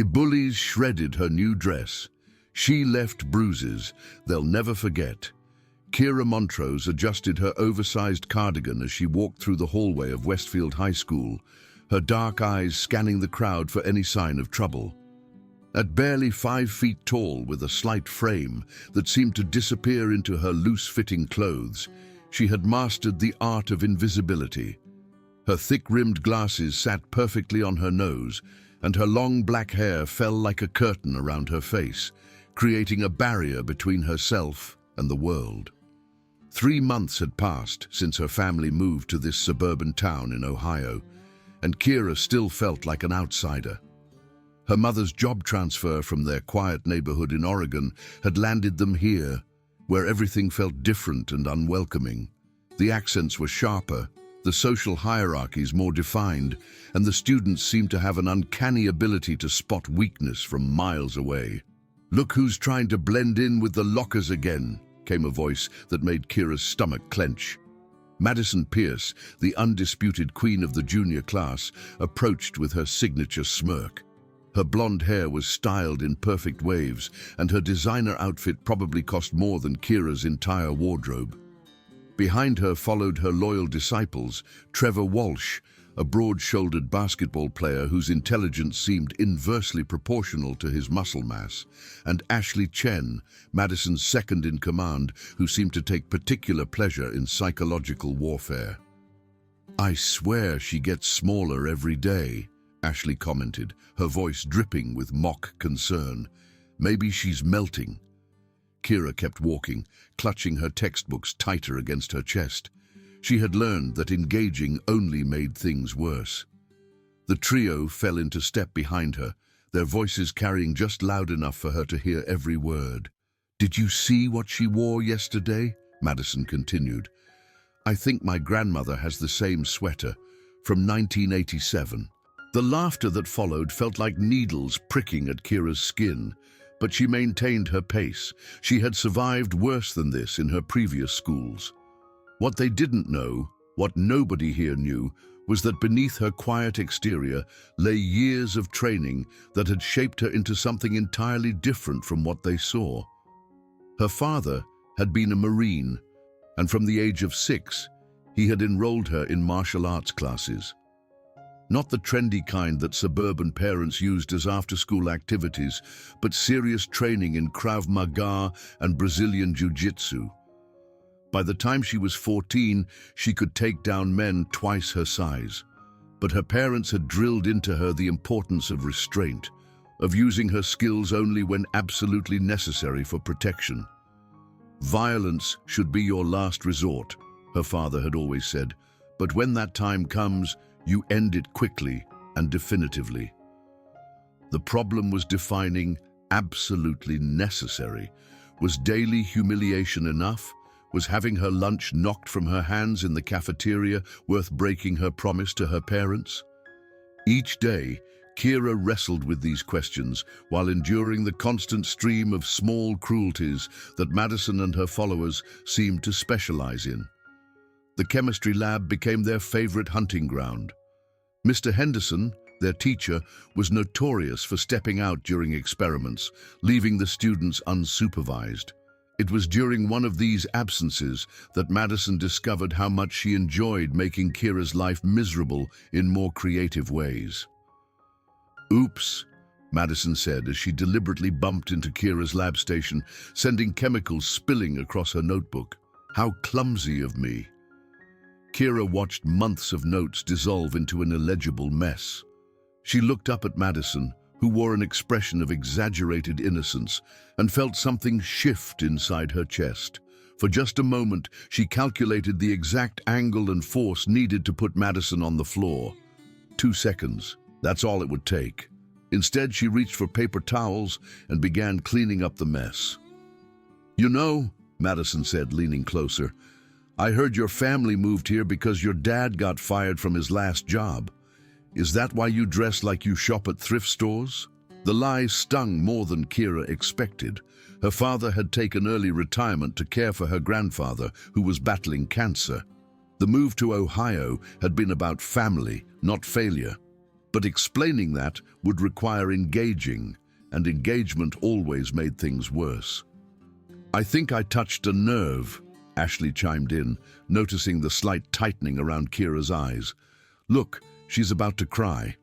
Bullies shredded her new dress. She left bruises they'll never forget. Kira Montrose adjusted her oversized cardigan as she walked through the hallway of Westfield High School, her dark eyes scanning the crowd for any sign of trouble. At barely 5 feet tall, with a slight frame that seemed to disappear into her loose-fitting clothes, she had mastered the art of invisibility. Her thick-rimmed glasses sat perfectly on her nose, and her long black hair fell like a curtain around her face, creating a barrier between herself and the world. 3 months had passed since her family moved to this suburban town in Ohio, and Kira still felt like an outsider. Her mother's job transfer from their quiet neighborhood in Oregon had landed them here, where everything felt different and unwelcoming. The accents were sharper, the social hierarchies more defined, and the students seemed to have an uncanny ability to spot weakness from miles away. "Look who's trying to blend in with the lockers again," came a voice that made Kira's stomach clench. Madison Pierce, the undisputed queen of the junior class, approached with her signature smirk. Her blonde hair was styled in perfect waves, and her designer outfit probably cost more than Kira's entire wardrobe. Behind her followed her loyal disciples, Trevor Walsh, a broad-shouldered basketball player whose intelligence seemed inversely proportional to his muscle mass, and Ashley Chen, Madison's second-in-command, who seemed to take particular pleasure in psychological warfare. "I swear she gets smaller every day," Ashley commented, her voice dripping with mock concern. "Maybe she's melting." Kira kept walking, clutching her textbooks tighter against her chest. She had learned that engaging only made things worse. The trio fell into step behind her, their voices carrying just loud enough for her to hear every word. "Did you see what she wore yesterday?" Madison continued. "I think my grandmother has the same sweater, from 1987. The laughter that followed felt like needles pricking at Kira's skin, but she maintained her pace. She had survived worse than this in her previous schools. What they didn't know, what nobody here knew, was that beneath her quiet exterior lay years of training that had shaped her into something entirely different from what they saw. Her father had been a Marine, and from the age of 6, he had enrolled her in martial arts classes. Not the trendy kind that suburban parents used as after-school activities, but serious training in Krav Maga and Brazilian Jiu-Jitsu. By the time she was 14, she could take down men twice her size. But her parents had drilled into her the importance of restraint, of using her skills only when absolutely necessary for protection. "Violence should be your last resort," her father had always said, "but when that time comes, you end it quickly and definitively." The problem was defining absolutely necessary. Was daily humiliation enough? Was having her lunch knocked from her hands in the cafeteria worth breaking her promise to her parents? Each day, Kira wrestled with these questions while enduring the constant stream of small cruelties that Madison and her followers seemed to specialize in. The chemistry lab became their favorite hunting ground. Mr. Henderson, their teacher, was notorious for stepping out during experiments, leaving the students unsupervised. It was during one of these absences that Madison discovered how much she enjoyed making Kira's life miserable in more creative ways. "Oops," Madison said as she deliberately bumped into Kira's lab station, sending chemicals spilling across her notebook. "How clumsy of me." Kira watched months of notes dissolve into an illegible mess. She looked up at Madison, who wore an expression of exaggerated innocence, and felt something shift inside her chest. For just a moment, she calculated the exact angle and force needed to put Madison on the floor. 2 seconds, that's all it would take. Instead, she reached for paper towels and began cleaning up the mess. "You know," Madison said, leaning closer, "I heard your family moved here because your dad got fired from his last job. Is that why you dress like you shop at thrift stores?" The lie stung more than Kira expected. Her father had taken early retirement to care for her grandfather, who was battling cancer. The move to Ohio had been about family, not failure. But explaining that would require engaging, and engagement always made things worse. "I think I touched a nerve," Ashley chimed in, noticing the slight tightening around Kira's eyes. "Look, she's about to cry."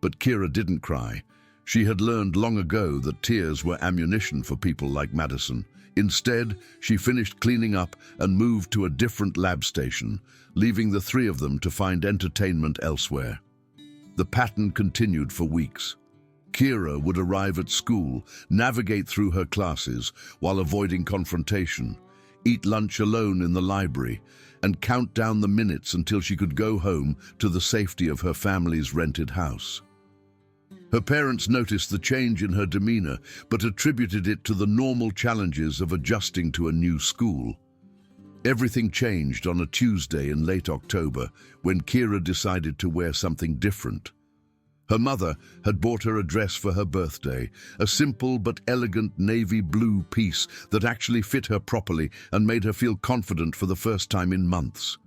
But Kira didn't cry. She had learned long ago that tears were ammunition for people like Madison. Instead, she finished cleaning up and moved to a different lab station, leaving the three of them to find entertainment elsewhere. The pattern continued for weeks. Kira would arrive at school, navigate through her classes while avoiding confrontation, eat lunch alone in the library, and count down the minutes until she could go home to the safety of her family's rented house. Her parents noticed the change in her demeanor, but attributed it to the normal challenges of adjusting to a new school. Everything changed on a Tuesday in late October when Kira decided to wear something different. Her mother had bought her a dress for her birthday, a simple but elegant navy blue piece that actually fit her properly and made her feel confident for the first time in months.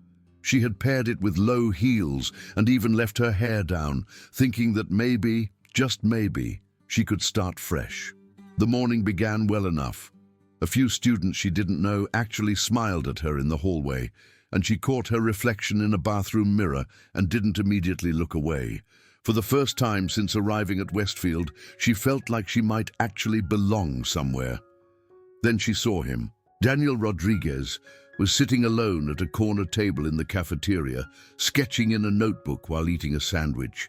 She had paired it with low heels and even left her hair down, thinking that maybe, just maybe, she could start fresh. The morning began well enough. A few students she didn't know actually smiled at her in the hallway, and she caught her reflection in a bathroom mirror and didn't immediately look away. For the first time since arriving at Westfield, she felt like she might actually belong somewhere. Then she saw him. Daniel Rodriguez was sitting alone at a corner table in the cafeteria, sketching in a notebook while eating a sandwich.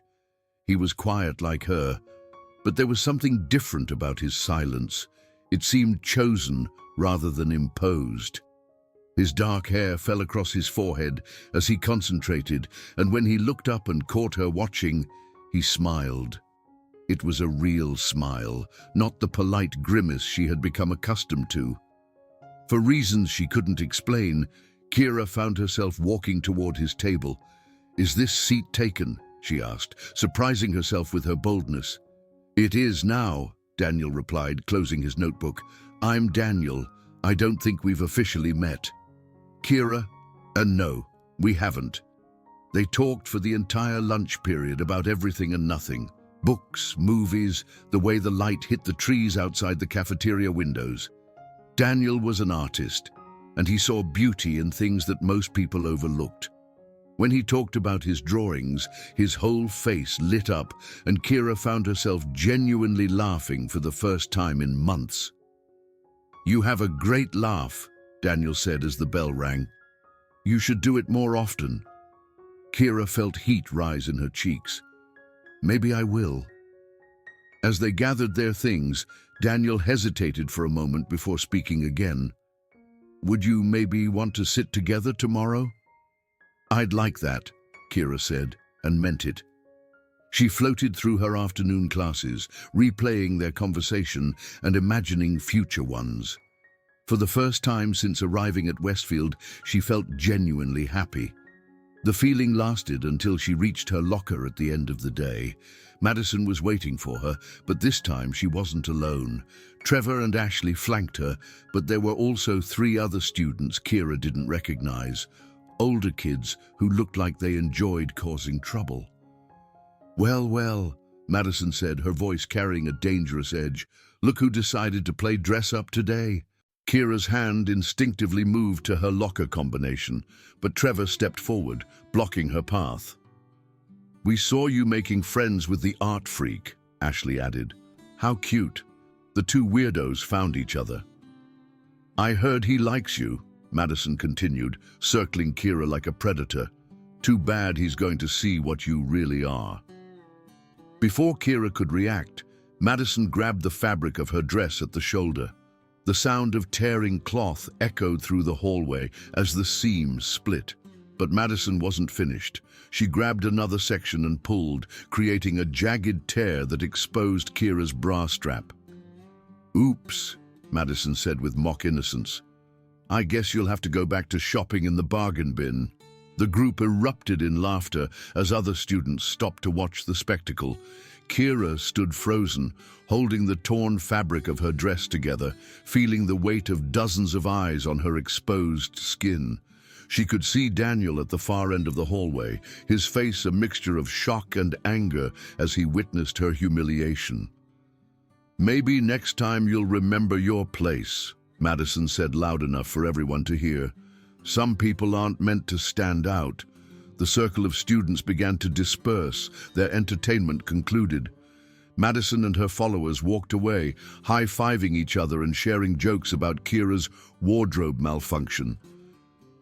He was quiet like her, but there was something different about his silence. It seemed chosen rather than imposed. His dark hair fell across his forehead as he concentrated, and when he looked up and caught her watching, he smiled. It was a real smile, not the polite grimace she had become accustomed to. For reasons she couldn't explain, Kira found herself walking toward his table. "Is this seat taken?" she asked, surprising herself with her boldness. "It is now," Daniel replied, closing his notebook. "I'm Daniel. I don't think we've officially met." "Kira?" No, we haven't." They talked for the entire lunch period about everything and nothing. Books, movies, the way the light hit the trees outside the cafeteria windows. Daniel was an artist, and he saw beauty in things that most people overlooked. When he talked about his drawings, his whole face lit up, and Kira found herself genuinely laughing for the first time in months. "You have a great laugh," Daniel said as the bell rang. "You should do it more often." Kira felt heat rise in her cheeks. "Maybe I will." As they gathered their things, Daniel hesitated for a moment before speaking again. "Would you maybe want to sit together tomorrow?" "I'd like that," Kira said, and meant it. She floated through her afternoon classes, replaying their conversation and imagining future ones. For the first time since arriving at Westfield, she felt genuinely happy. The feeling lasted until she reached her locker at the end of the day. Madison was waiting for her, but this time she wasn't alone. Trevor and Ashley flanked her, but there were also 3 other students Kira didn't recognize. Older kids who looked like they enjoyed causing trouble. "Well, well," Madison said, her voice carrying a dangerous edge. "Look who decided to play dress-up today." Kira's hand instinctively moved to her locker combination, but Trevor stepped forward, blocking her path. "We saw you making friends with the art freak," Ashley added. "How cute." The 2 weirdos found each other. "I heard he likes you," Madison continued, circling Kira like a predator. "Too bad he's going to see what you really are." Before Kira could react, Madison grabbed the fabric of her dress at the shoulder. The sound of tearing cloth echoed through the hallway as the seams split. But Madison wasn't finished. She grabbed another section and pulled, creating a jagged tear that exposed Kira's bra strap. "Oops," Madison said with mock innocence. "I guess you'll have to go back to shopping in the bargain bin." The group erupted in laughter as other students stopped to watch the spectacle. Kira stood frozen, holding the torn fabric of her dress together, feeling the weight of dozens of eyes on her exposed skin. She could see Daniel at the far end of the hallway, his face a mixture of shock and anger as he witnessed her humiliation. "Maybe next time you'll remember your place," Madison said loud enough for everyone to hear. "Some people aren't meant to stand out." The circle of students began to disperse. Their entertainment concluded. Madison and her followers walked away, high-fiving each other and sharing jokes about Kira's wardrobe malfunction.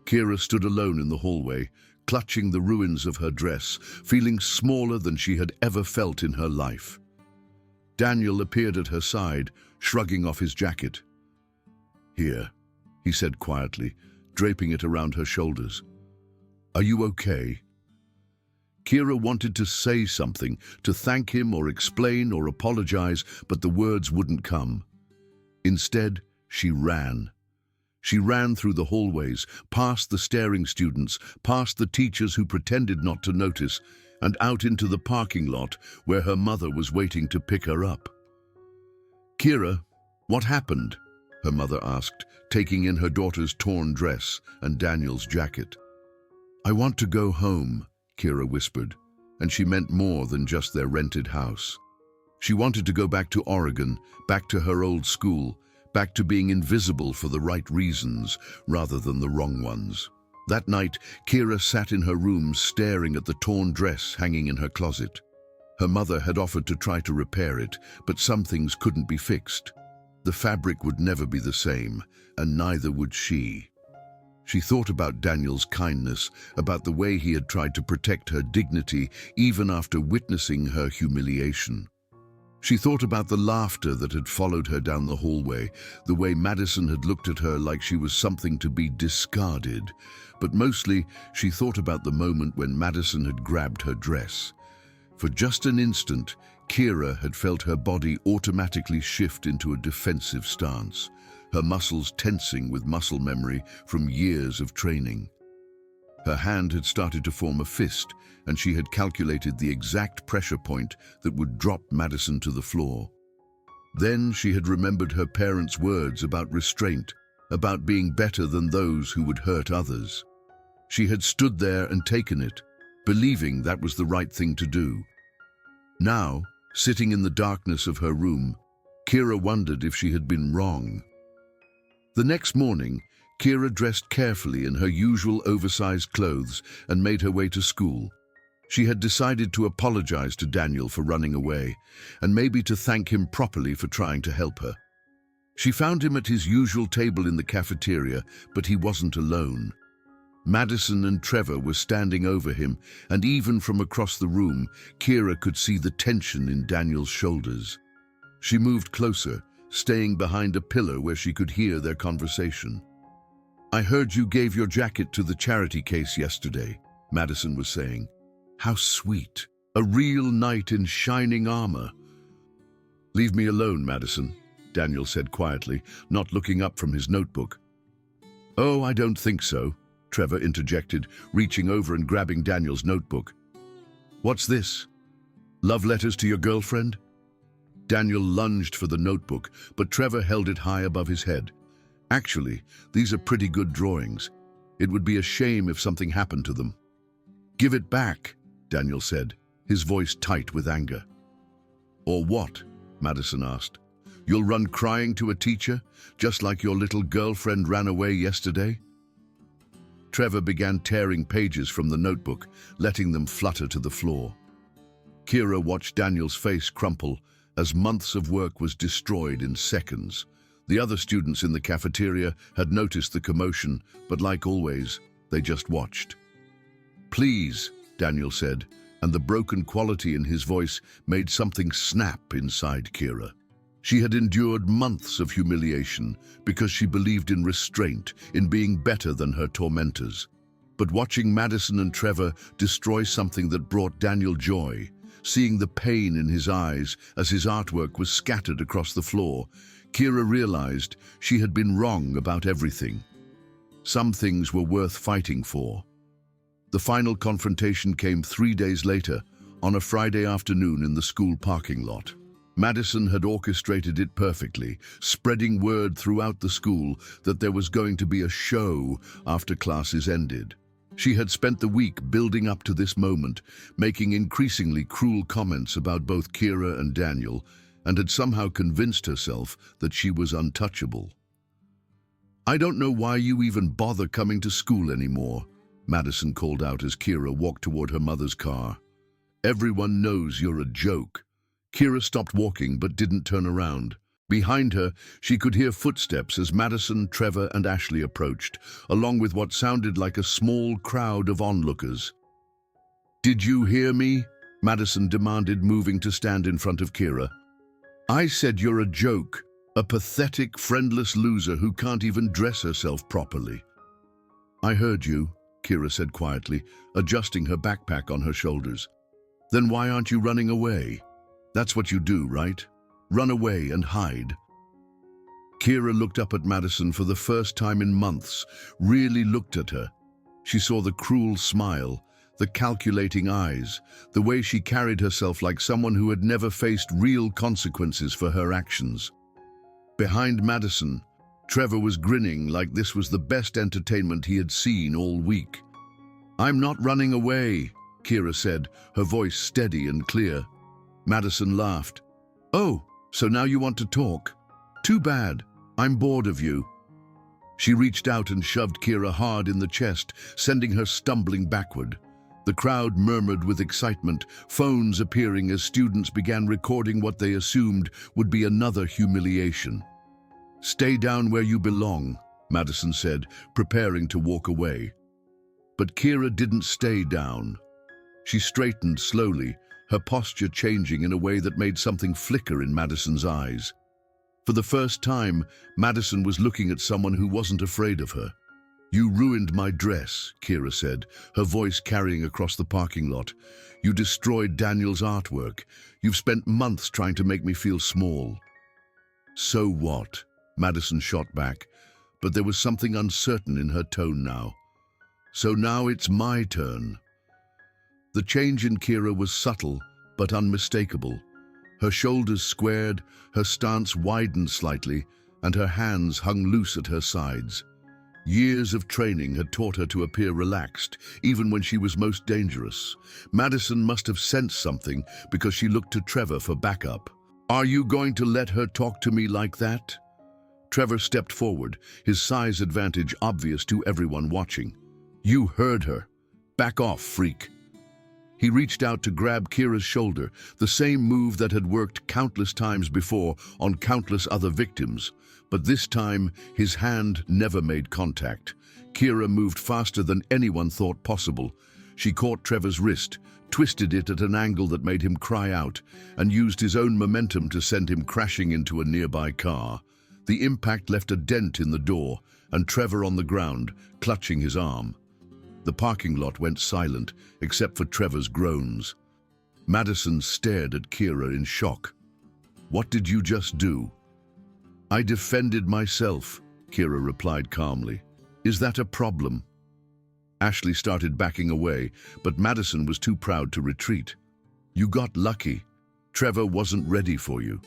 Kira stood alone in the hallway, clutching the ruins of her dress, feeling smaller than she had ever felt in her life. Daniel appeared at her side, shrugging off his jacket. "Here," he said quietly, draping it around her shoulders. "Are you okay?" Kira wanted to say something, to thank him or explain or apologize, but the words wouldn't come. Instead, she ran. She ran through the hallways, past the staring students, past the teachers who pretended not to notice, and out into the parking lot where her mother was waiting to pick her up. "Kira, what happened?" her mother asked, taking in her daughter's torn dress and Daniel's jacket. "I want to go home," Kira whispered, and she meant more than just their rented house. She wanted to go back to Oregon, back to her old school, back to being invisible for the right reasons rather than the wrong ones. That night, Kira sat in her room staring at the torn dress hanging in her closet. Her mother had offered to try to repair it, but some things couldn't be fixed. The fabric would never be the same, and neither would she. She thought about Daniel's kindness, about the way he had tried to protect her dignity even after witnessing her humiliation. She thought about the laughter that had followed her down the hallway, the way Madison had looked at her like she was something to be discarded. But mostly, she thought about the moment when Madison had grabbed her dress. For just an instant, Kira had felt her body automatically shift into a defensive stance, her muscles tensing with muscle memory from years of training. Her hand had started to form a fist, and she had calculated the exact pressure point that would drop Madison to the floor. Then she had remembered her parents' words about restraint, about being better than those who would hurt others. She had stood there and taken it, believing that was the right thing to do. Now, sitting in the darkness of her room, Kira wondered if she had been wrong. The next morning, Kira dressed carefully in her usual oversized clothes and made her way to school. She had decided to apologize to Daniel for running away, and maybe to thank him properly for trying to help her. She found him at his usual table in the cafeteria, but he wasn't alone. Madison and Trevor were standing over him, and even from across the room, Kira could see the tension in Daniel's shoulders. She moved closer, staying behind a pillar where she could hear their conversation. "I heard you gave your jacket to the charity case yesterday," Madison was saying. "How sweet. A real knight in shining armor." "Leave me alone, Madison," Daniel said quietly, not looking up from his notebook. "Oh, I don't think so," Trevor interjected, reaching over and grabbing Daniel's notebook. "What's this? Love letters to your girlfriend?" Daniel lunged for the notebook, but Trevor held it high above his head. "Actually, these are pretty good drawings. It would be a shame if something happened to them." "Give it back," Daniel said, his voice tight with anger. "Or what?" Madison asked. "You'll run crying to a teacher, just like your little girlfriend ran away yesterday?" Trevor began tearing pages from the notebook, letting them flutter to the floor. Kira watched Daniel's face crumple as months of work was destroyed in seconds. The other students in the cafeteria had noticed the commotion, but like always, they just watched. "Please," Daniel said, and the broken quality in his voice made something snap inside Kira. She had endured months of humiliation because she believed in restraint, in being better than her tormentors. But watching Madison and Trevor destroy something that brought Daniel joy, seeing the pain in his eyes as his artwork was scattered across the floor, Kira realized she had been wrong about everything. Some things were worth fighting for. The final confrontation came 3 days later, on a Friday afternoon in the school parking lot. Madison had orchestrated it perfectly, spreading word throughout the school that there was going to be a show after classes ended. She had spent the week building up to this moment, making increasingly cruel comments about both Kira and Daniel, and had somehow convinced herself that she was untouchable. "I don't know why you even bother coming to school anymore," Madison called out as Kira walked toward her mother's car. "Everyone knows you're a joke." Kira stopped walking but didn't turn around. Behind her, she could hear footsteps as Madison, Trevor, and Ashley approached, along with what sounded like a small crowd of onlookers. "Did you hear me?" Madison demanded, moving to stand in front of Kira. "I said you're a joke, a pathetic, friendless loser who can't even dress herself properly." "I heard you," Kira said quietly, adjusting her backpack on her shoulders. "Then why aren't you running away? That's what you do, right? Run away and hide." Kira looked up at Madison for the first time in months, really looked at her. She saw the cruel smile, the calculating eyes, the way she carried herself like someone who had never faced real consequences for her actions. Behind Madison, Trevor was grinning like this was the best entertainment he had seen all week. "I'm not running away," Kira said, her voice steady and clear. Madison laughed. "Oh, so now you want to talk? Too bad. I'm bored of you." She reached out and shoved Kira hard in the chest, sending her stumbling backward. The crowd murmured with excitement, phones appearing as students began recording what they assumed would be another humiliation. "Stay down where you belong," Madison said, preparing to walk away. But Kira didn't stay down. She straightened slowly, her posture changing in a way that made something flicker in Madison's eyes. For the first time, Madison was looking at someone who wasn't afraid of her. "You ruined my dress," Kira said, her voice carrying across the parking lot. "You destroyed Daniel's artwork. You've spent months trying to make me feel small." "So what?" Madison shot back, but there was something uncertain in her tone now. "So now it's my turn." The change in Kira was subtle, but unmistakable. Her shoulders squared, her stance widened slightly, and her hands hung loose at her sides. Years of training had taught her to appear relaxed, even when she was most dangerous. Madison must have sensed something because she looked to Trevor for backup. "Are you going to let her talk to me like that?" Trevor stepped forward, his size advantage obvious to everyone watching. "You heard her. Back off, freak." He reached out to grab Kira's shoulder, the same move that had worked countless times before on countless other victims. But this time, his hand never made contact. Kira moved faster than anyone thought possible. She caught Trevor's wrist, twisted it at an angle that made him cry out, and used his own momentum to send him crashing into a nearby car. The impact left a dent in the door, and Trevor on the ground, clutching his arm. The parking lot went silent, except for Trevor's groans. Madison stared at Kira in shock. "What did you just do?" "I defended myself," Kira replied calmly. "Is that a problem?" Ashley started backing away, but Madison was too proud to retreat. "You got lucky. Trevor wasn't ready for you."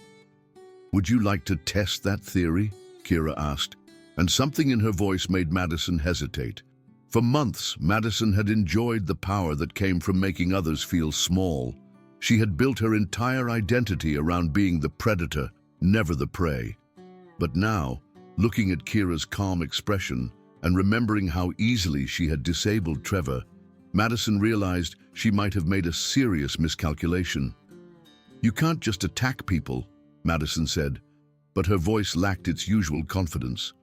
"Would you like to test that theory?" Kira asked, and something in her voice made Madison hesitate. For months, Madison had enjoyed the power that came from making others feel small. She had built her entire identity around being the predator, never the prey. But now, looking at Kira's calm expression and remembering how easily she had disabled Trevor, Madison realized she might have made a serious miscalculation. "You can't just attack people," Madison said, but her voice lacked its usual confidence.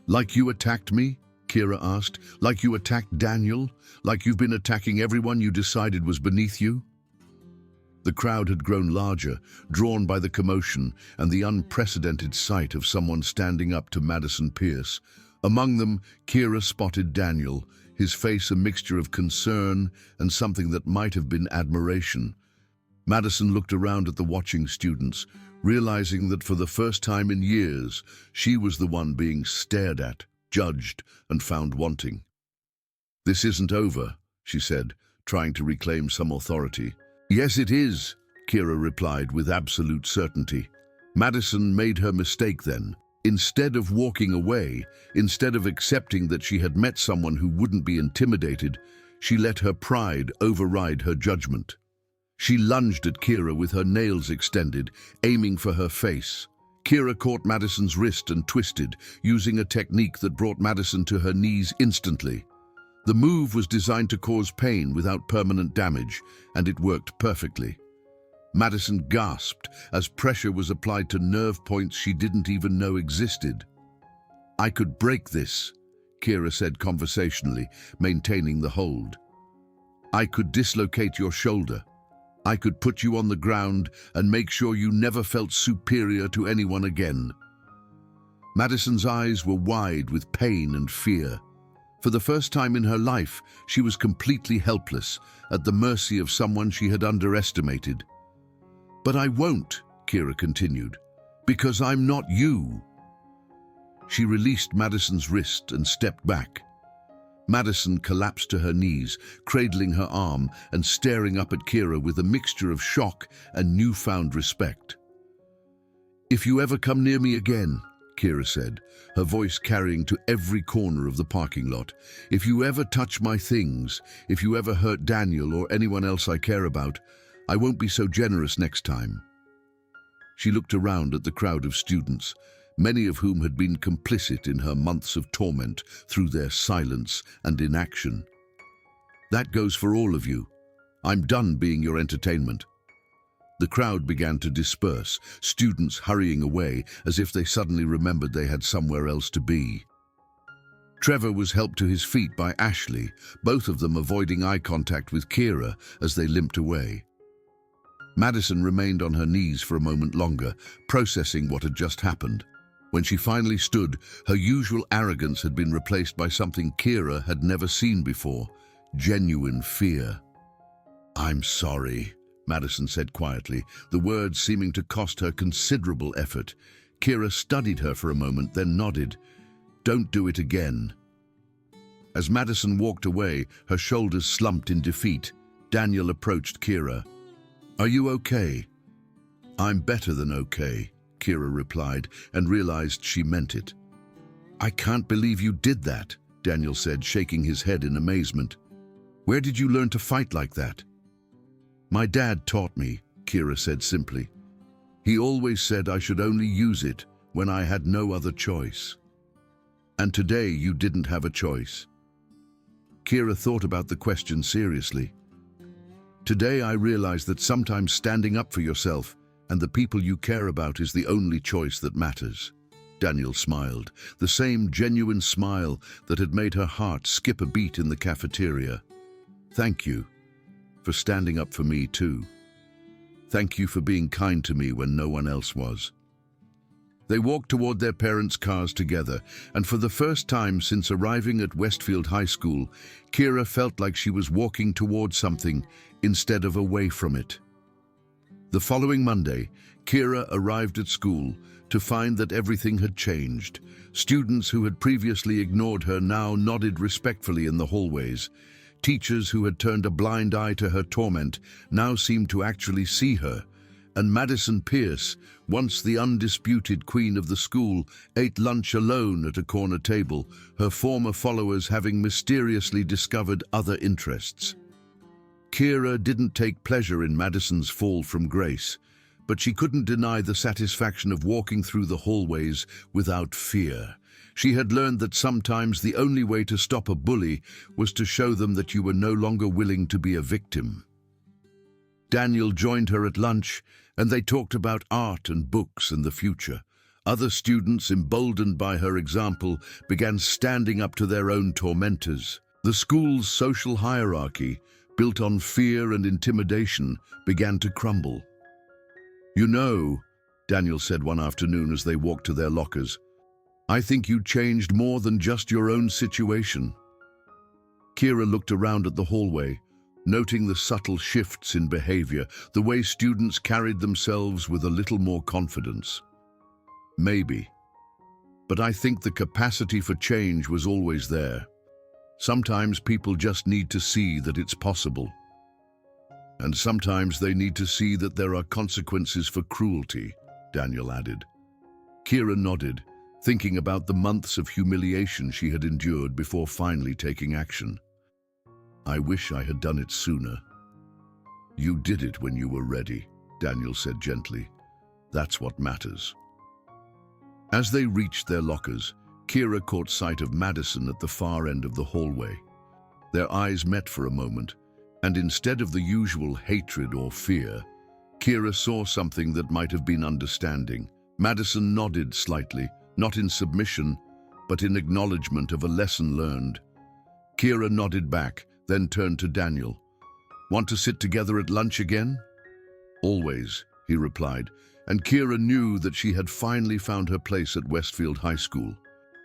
"Like you attacked me?" Kira asked. "Like you attacked Daniel? Like you've been attacking everyone you decided was beneath you?" The crowd had grown larger, drawn by the commotion and the unprecedented sight of someone standing up to Madison Pierce. Among them, Kira spotted Daniel, his face a mixture of concern and something that might have been admiration. Madison looked around at the watching students, realizing that for the first time in years, she was the one being stared at, judged, and found wanting. "This isn't over," she said, trying to reclaim some authority. "Yes, it is," Kira replied with absolute certainty. Madison made her mistake then. Instead of walking away, instead of accepting that she had met someone who wouldn't be intimidated, she let her pride override her judgment. She lunged at Kira with her nails extended, aiming for her face. Kira caught Madison's wrist and twisted, using a technique that brought Madison to her knees instantly. The move was designed to cause pain without permanent damage, and it worked perfectly. Madison gasped as pressure was applied to nerve points she didn't even know existed. "I could break this," Kira said conversationally, maintaining the hold. "I could dislocate your shoulder. I could put you on the ground and make sure you never felt superior to anyone again." Madison's eyes were wide with pain and fear. For the first time in her life, she was completely helpless, at the mercy of someone she had underestimated. "But I won't," Kira continued, "because I'm not you." She released Madison's wrist and stepped back. Madison collapsed to her knees, cradling her arm and staring up at Kira with a mixture of shock and newfound respect. "If you ever come near me again," Kira said, her voice carrying to every corner of the parking lot, "if you ever touch my things, if you ever hurt Daniel or anyone else I care about, I won't be so generous next time." She looked around at the crowd of students, many of whom had been complicit in her months of torment through their silence and inaction. "That goes for all of you. I'm done being your entertainment." The crowd began to disperse, students hurrying away as if they suddenly remembered they had somewhere else to be. Trevor was helped to his feet by Ashley, both of them avoiding eye contact with Kira as they limped away. Madison remained on her knees for a moment longer, processing what had just happened. When she finally stood, her usual arrogance had been replaced by something Kira had never seen before: genuine fear. "I'm sorry," Madison said quietly, the words seeming to cost her considerable effort. Kira studied her for a moment, then nodded. "Don't do it again." As Madison walked away, her shoulders slumped in defeat, Daniel approached Kira. "Are you okay?" "I'm better than okay," Kira replied, and realized she meant it. "I can't believe you did that," Daniel said, shaking his head in amazement. "Where did you learn to fight like that?" "My dad taught me," Kira said simply. "He always said I should only use it when I had no other choice. And today you didn't have a choice." Kira thought about the question seriously. "Today I realize that sometimes standing up for yourself and the people you care about is the only choice that matters." Daniel smiled, the same genuine smile that had made her heart skip a beat in the cafeteria. "Thank you for standing up for me too. Thank you for being kind to me when no one else was." They walked toward their parents' cars together, and for the first time since arriving at Westfield High School, Kira felt like she was walking toward something instead of away from it. The following Monday, Kira arrived at school to find that everything had changed. Students who had previously ignored her now nodded respectfully in the hallways. Teachers who had turned a blind eye to her torment now seemed to actually see her. And Madison Pierce, once the undisputed queen of the school, ate lunch alone at a corner table, her former followers having mysteriously discovered other interests. Kira didn't take pleasure in Madison's fall from grace, but she couldn't deny the satisfaction of walking through the hallways without fear. She had learned that sometimes the only way to stop a bully was to show them that you were no longer willing to be a victim. Daniel joined her at lunch, and they talked about art and books and the future. Other students, emboldened by her example, began standing up to their own tormentors. The school's social hierarchy, built on fear and intimidation, began to crumble. "You know," Daniel said one afternoon as they walked to their lockers, "I think you changed more than just your own situation." Kira looked around at the hallway, noting the subtle shifts in behavior, the way students carried themselves with a little more confidence. "Maybe. But I think the capacity for change was always there. Sometimes people just need to see that it's possible." And sometimes they need to see that there are consequences for cruelty, Daniel added. Kira nodded, thinking about the months of humiliation she had endured before finally taking action. I wish I had done it sooner. You did it when you were ready, Daniel said gently. That's what matters. As they reached their lockers, Kira caught sight of Madison at the far end of the hallway. Their eyes met for a moment, and instead of the usual hatred or fear, Kira saw something that might have been understanding. Madison nodded slightly, not in submission, but in acknowledgement of a lesson learned. Kira nodded back, then turned to Daniel. Want to sit together at lunch again? Always, he replied, and Kira knew that she had finally found her place at Westfield High School.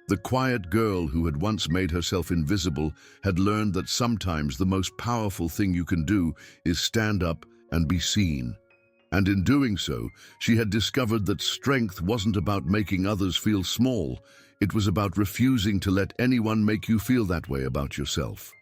The quiet girl who had once made herself invisible had learned that sometimes the most powerful thing you can do is stand up and be seen. And in doing so, she had discovered that strength wasn't about making others feel small. It was about refusing to let anyone make you feel that way about yourself.